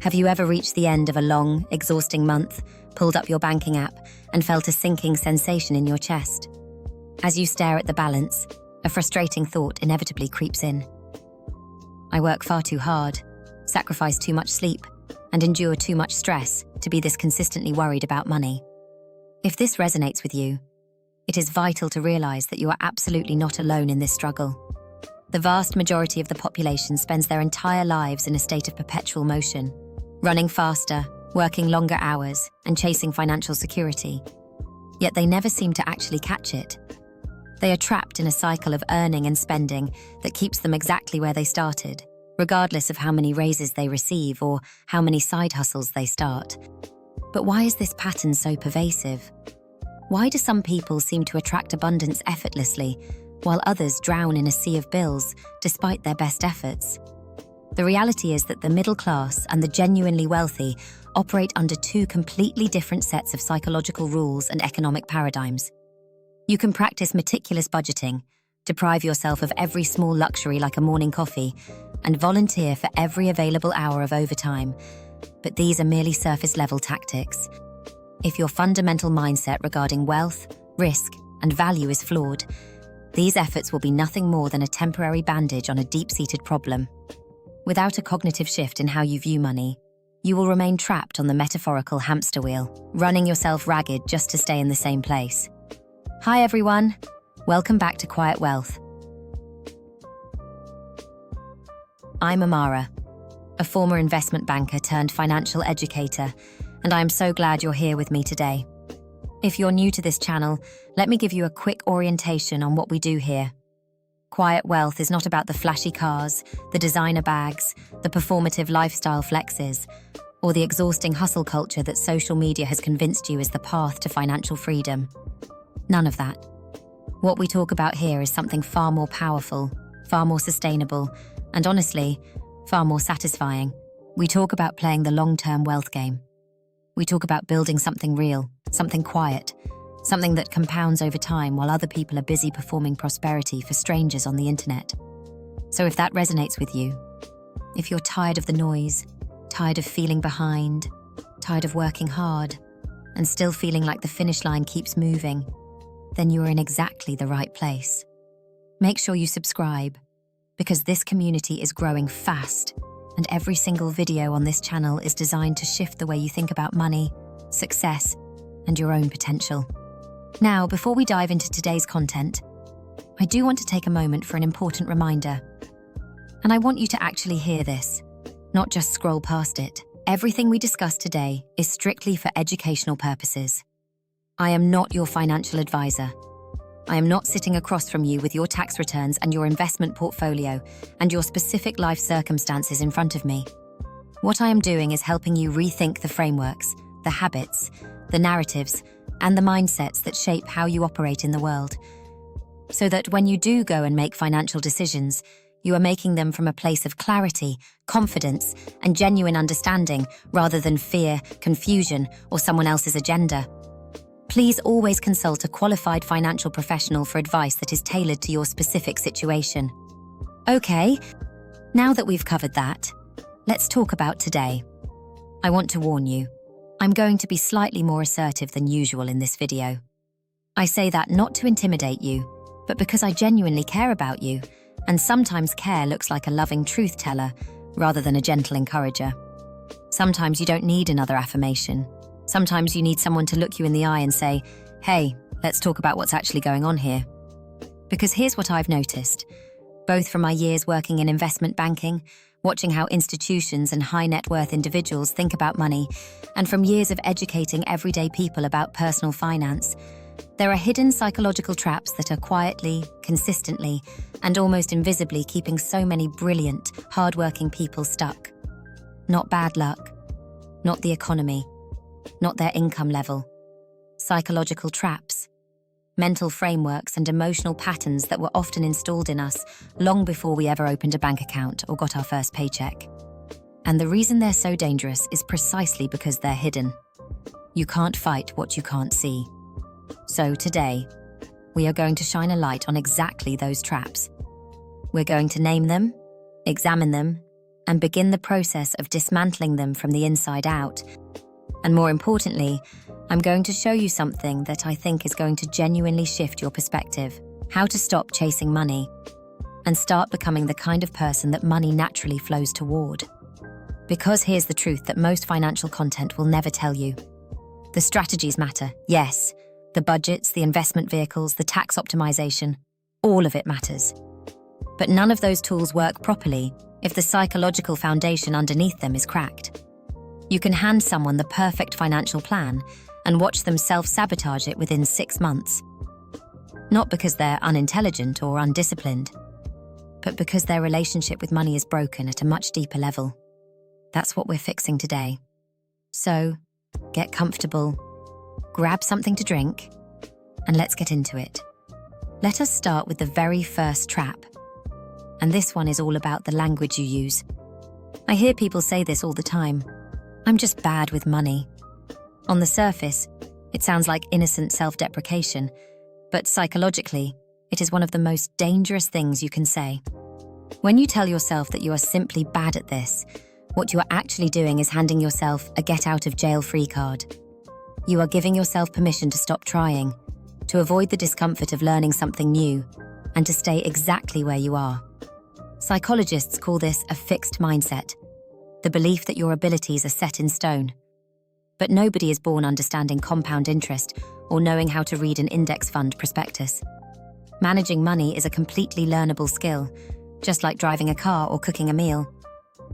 Have you ever reached the end of a long, exhausting month, pulled up your banking app, and felt a sinking sensation in your chest? As you stare at the balance, a frustrating thought inevitably creeps in. I work far too hard, sacrifice too much sleep, and endure too much stress to be this consistently worried about money. If this resonates with you, it is vital to realize that you are absolutely not alone in this struggle. The vast majority of the population spends their entire lives in a state of perpetual motion, running faster, working longer hours, and chasing financial security. Yet they never seem to actually catch it. They are trapped in a cycle of earning and spending that keeps them exactly where they started, regardless of how many raises they receive or how many side hustles they start. But why is this pattern so pervasive? Why do some people seem to attract abundance effortlessly, while others drown in a sea of bills despite their best efforts? The reality is that the middle class and the genuinely wealthy operate under two completely different sets of psychological rules and economic paradigms. You can practice meticulous budgeting, deprive yourself of every small luxury like a morning coffee, and volunteer for every available hour of overtime. But these are merely surface-level tactics. If your fundamental mindset regarding wealth, risk, and value is flawed, these efforts will be nothing more than a temporary bandage on a deep-seated problem. Without a cognitive shift in how you view money, you will remain trapped on the metaphorical hamster wheel, running yourself ragged just to stay in the same place. Hi everyone, welcome back to Quiet Wealth. I'm Amara, a former investment banker turned financial educator, and I am so glad you're here with me today. If you're new to this channel, let me give you a quick orientation on what we do here. Quiet Wealth is not about the flashy cars, the designer bags, the performative lifestyle flexes, or the exhausting hustle culture that social media has convinced you is the path to financial freedom. None of that. What we talk about here is something far more powerful, far more sustainable, and honestly, far more satisfying. We talk about playing the long-term wealth game. We talk about building something real, something quiet, something that compounds over time while other people are busy performing prosperity for strangers on the internet. So if that resonates with you, if you're tired of the noise, tired of feeling behind, tired of working hard, and still feeling like the finish line keeps moving, then you are in exactly the right place. Make sure you subscribe, because this community is growing fast, and every single video on this channel is designed to shift the way you think about money, success, and your own potential. Now, before we dive into today's content, I do want to take a moment for an important reminder. And I want you to actually hear this, not just scroll past it. Everything we discuss today is strictly for educational purposes. I am not your financial advisor. I am not sitting across from you with your tax returns and your investment portfolio and your specific life circumstances in front of me. What I am doing is helping you rethink the frameworks, the habits, the narratives, and the mindsets that shape how you operate in the world, so that when you do go and make financial decisions, you are making them from a place of clarity, confidence, and genuine understanding rather than fear, confusion, or someone else's agenda. Please always consult a qualified financial professional for advice that is tailored to your specific situation. Okay, now that we've covered that, let's talk about today. I want to warn you, I'm going to be slightly more assertive than usual in this video. I say that not to intimidate you, but because I genuinely care about you, and sometimes care looks like a loving truth teller rather than a gentle encourager. Sometimes you don't need another affirmation. Sometimes you need someone to look you in the eye and say, hey, let's talk about what's actually going on here. Because here's what I've noticed, both from my years working in investment banking, watching how institutions and high net worth individuals think about money, and from years of educating everyday people about personal finance, there are hidden psychological traps that are quietly, consistently, and almost invisibly keeping so many brilliant, hardworking people stuck. Not bad luck, not the economy, not their income level. Psychological traps, mental frameworks and emotional patterns that were often installed in us long before we ever opened a bank account or got our first paycheck. And the reason they're so dangerous is precisely because they're hidden. You can't fight what you can't see. So today, we are going to shine a light on exactly those traps. We're going to name them, examine them, and begin the process of dismantling them from the inside out. And more importantly, I'm going to show you something that I think is going to genuinely shift your perspective: how to stop chasing money and start becoming the kind of person that money naturally flows toward. Because here's the truth that most financial content will never tell you. The strategies matter, yes. The budgets, the investment vehicles, the tax optimization, all of it matters. But none of those tools work properly if the psychological foundation underneath them is cracked. You can hand someone the perfect financial plan and watch them self-sabotage it within 6 months. Not because they're unintelligent or undisciplined, but because their relationship with money is broken at a much deeper level. That's what we're fixing today. So, get comfortable, grab something to drink, and let's get into it. Let us start with the very first trap. And this one is all about the language you use. I hear people say this all the time: I'm just bad with money. On the surface, it sounds like innocent self-deprecation, but psychologically, it is one of the most dangerous things you can say. When you tell yourself that you are simply bad at this, what you are actually doing is handing yourself a get-out-of-jail-free card. You are giving yourself permission to stop trying, to avoid the discomfort of learning something new, and to stay exactly where you are. Psychologists call this a fixed mindset, the belief that your abilities are set in stone. But nobody is born understanding compound interest or knowing how to read an index fund prospectus. Managing money is a completely learnable skill, just like driving a car or cooking a meal.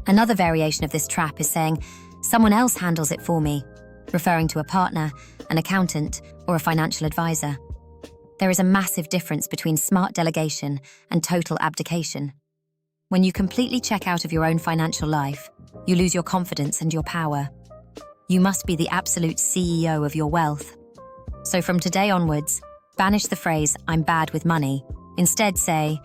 Another variation of this trap is saying, someone else handles it for me, referring to a partner, an accountant, or a financial advisor. There is a massive difference between smart delegation and total abdication. When you completely check out of your own financial life, you lose your confidence and your power. You must be the absolute CEO of your wealth. So from today onwards, banish the phrase, I'm bad with money. Instead say,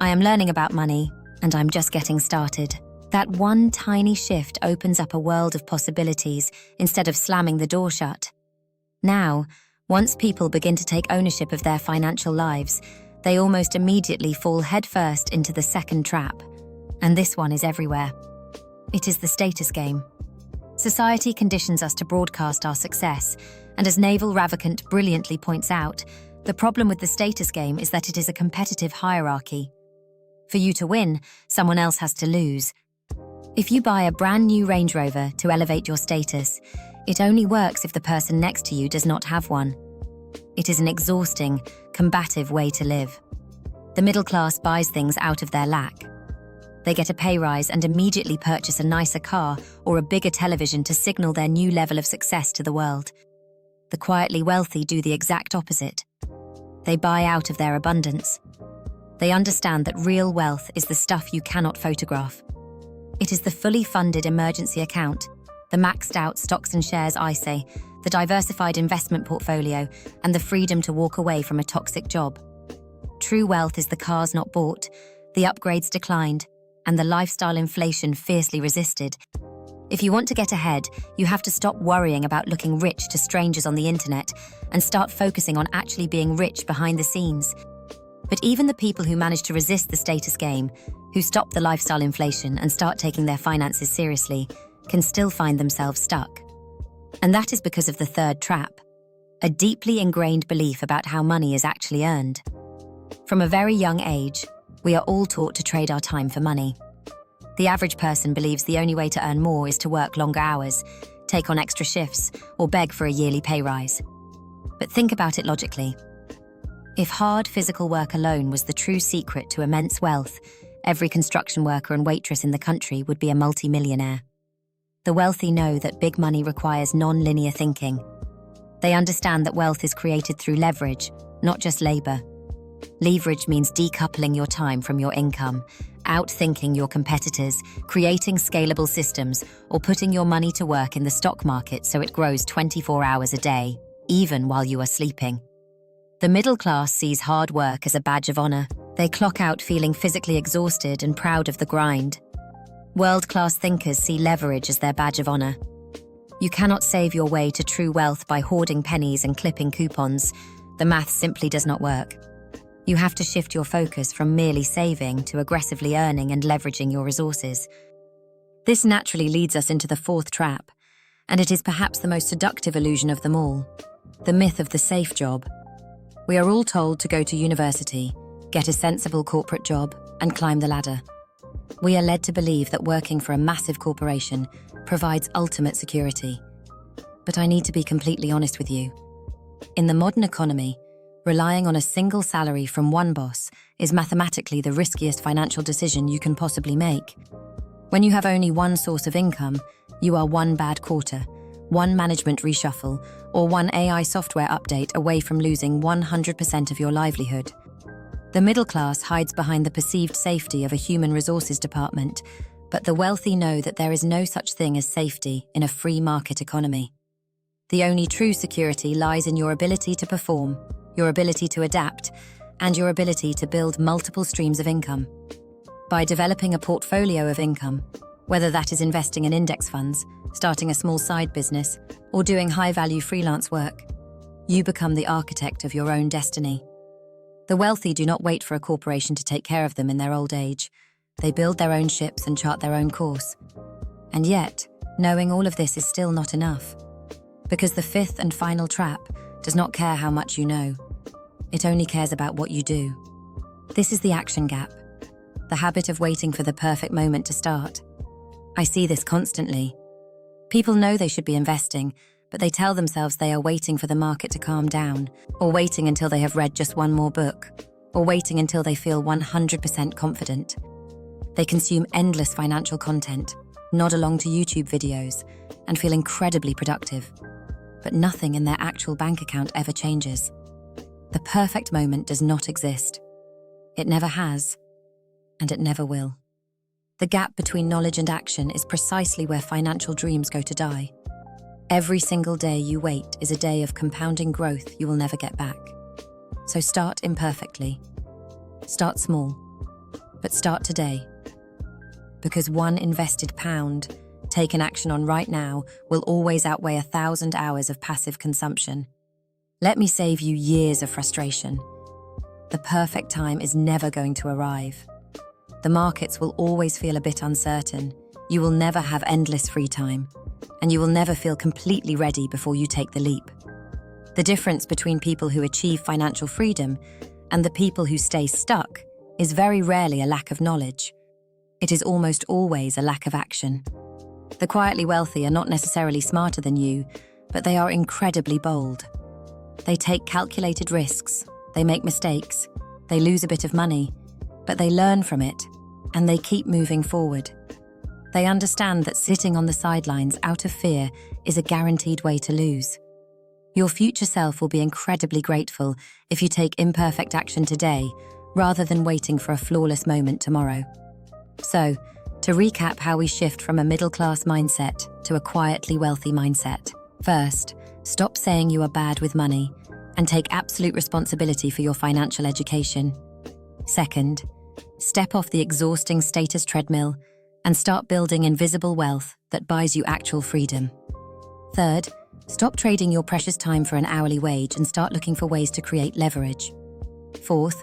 I am learning about money, and I'm just getting started. That one tiny shift opens up a world of possibilities instead of slamming the door shut. Now, once people begin to take ownership of their financial lives, they almost immediately fall headfirst into the second trap. And this one is everywhere. It is the status game. Society conditions us to broadcast our success, and as Naval Ravikant brilliantly points out, the problem with the status game is that it is a competitive hierarchy. For you to win, someone else has to lose. If you buy a brand new Range Rover to elevate your status, it only works if the person next to you does not have one. It is an exhausting, combative way to live. The middle class buys things out of their lack. They get a pay rise and immediately purchase a nicer car or a bigger television to signal their new level of success to the world. The quietly wealthy do the exact opposite. They buy out of their abundance. They understand that real wealth is the stuff you cannot photograph. It is the fully funded emergency account, the maxed out stocks and shares ISA, the diversified investment portfolio, and the freedom to walk away from a toxic job. True wealth is the cars not bought, the upgrades declined, and the lifestyle inflation fiercely resisted. If you want to get ahead, you have to stop worrying about looking rich to strangers on the internet and start focusing on actually being rich behind the scenes. But even the people who manage to resist the status game, who stop the lifestyle inflation and start taking their finances seriously, can still find themselves stuck. And that is because of the third trap, a deeply ingrained belief about how money is actually earned. From a very young age, we are all taught to trade our time for money. The average person believes the only way to earn more is to work longer hours, take on extra shifts, or beg for a yearly pay rise. But think about it logically. If hard physical work alone was the true secret to immense wealth, every construction worker and waitress in the country would be a multi-millionaire. The wealthy know that big money requires non-linear thinking. They understand that wealth is created through leverage, not just labor. Leverage means decoupling your time from your income, outthinking your competitors, creating scalable systems, or putting your money to work in the stock market so it grows 24 hours a day, even while you are sleeping. The middle class sees hard work as a badge of honor. They clock out feeling physically exhausted and proud of the grind. World-class thinkers see leverage as their badge of honor. You cannot save your way to true wealth by hoarding pennies and clipping coupons. The math simply does not work. You have to shift your focus from merely saving to aggressively earning and leveraging your resources. This naturally leads us into the fourth trap, and it is perhaps the most seductive illusion of them all, the myth of the safe job. We are all told to go to university, get a sensible corporate job, and climb the ladder. We are led to believe that working for a massive corporation provides ultimate security. But I need to be completely honest with you. In the modern economy, relying on a single salary from one boss is mathematically the riskiest financial decision you can possibly make. When you have only one source of income, you are one bad quarter, one management reshuffle, or one AI software update away from losing 100% of your livelihood. The middle class hides behind the perceived safety of a human resources department, but the wealthy know that there is no such thing as safety in a free market economy. The only true security lies in your ability to perform, your ability to adapt, and your ability to build multiple streams of income. By developing a portfolio of income, whether that is investing in index funds, starting a small side business, or doing high-value freelance work, you become the architect of your own destiny. The wealthy do not wait for a corporation to take care of them in their old age. They build their own ships and chart their own course. And yet, knowing all of this is still not enough. Because the fifth and final trap does not care how much you know. It only cares about what you do. This is the action gap, the habit of waiting for the perfect moment to start. I see this constantly. People know they should be investing, but they tell themselves they are waiting for the market to calm down, or waiting until they have read just one more book, or waiting until they feel 100% confident. They consume endless financial content, nod along to YouTube videos, and feel incredibly productive. But nothing in their actual bank account ever changes. The perfect moment does not exist. It never has, and it never will. The gap between knowledge and action is precisely where financial dreams go to die. Every single day you wait is a day of compounding growth you will never get back. So start imperfectly. Start small, but start today. Because one invested pound, taken action on right now, will always outweigh 1,000 hours of passive consumption. Let me save you years of frustration. The perfect time is never going to arrive. The markets will always feel a bit uncertain. You will never have endless free time, and you will never feel completely ready before you take the leap. The difference between people who achieve financial freedom and the people who stay stuck is very rarely a lack of knowledge. It is almost always a lack of action. The quietly wealthy are not necessarily smarter than you, but they are incredibly bold. They take calculated risks, they make mistakes, they lose a bit of money, but they learn from it, and they keep moving forward. They understand that sitting on the sidelines out of fear is a guaranteed way to lose. Your future self will be incredibly grateful if you take imperfect action today, rather than waiting for a flawless moment tomorrow. So, to recap how we shift from a middle-class mindset to a quietly wealthy mindset. First, stop saying you are bad with money and take absolute responsibility for your financial education. Second, step off the exhausting status treadmill and start building invisible wealth that buys you actual freedom. Third, stop trading your precious time for an hourly wage and start looking for ways to create leverage. Fourth,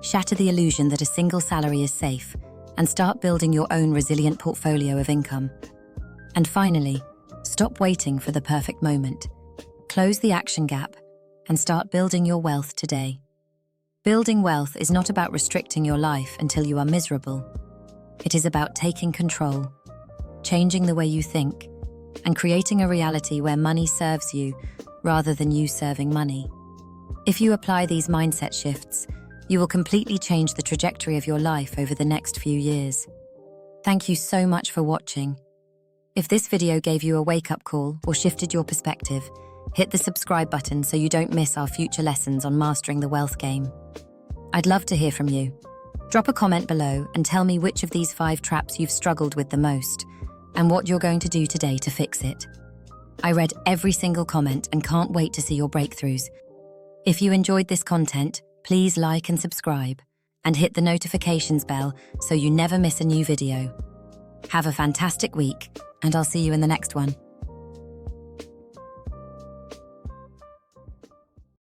shatter the illusion that a single salary is safe and start building your own resilient portfolio of income. And finally, stop waiting for the perfect moment. Close the action gap and start building your wealth today. Building wealth is not about restricting your life until you are miserable. It is about taking control, changing the way you think, and creating a reality where money serves you rather than you serving money. If you apply these mindset shifts, you will completely change the trajectory of your life over the next few years. Thank you so much for watching. If this video gave you a wake-up call or shifted your perspective, hit the subscribe button so you don't miss our future lessons on mastering the wealth game. I'd love to hear from you. Drop a comment below and tell me which of these 5 traps you've struggled with the most and what you're going to do today to fix it. I read every single comment and can't wait to see your breakthroughs. If you enjoyed this content, please like and subscribe and hit the notifications bell so you never miss a new video. Have a fantastic week, and I'll see you in the next one.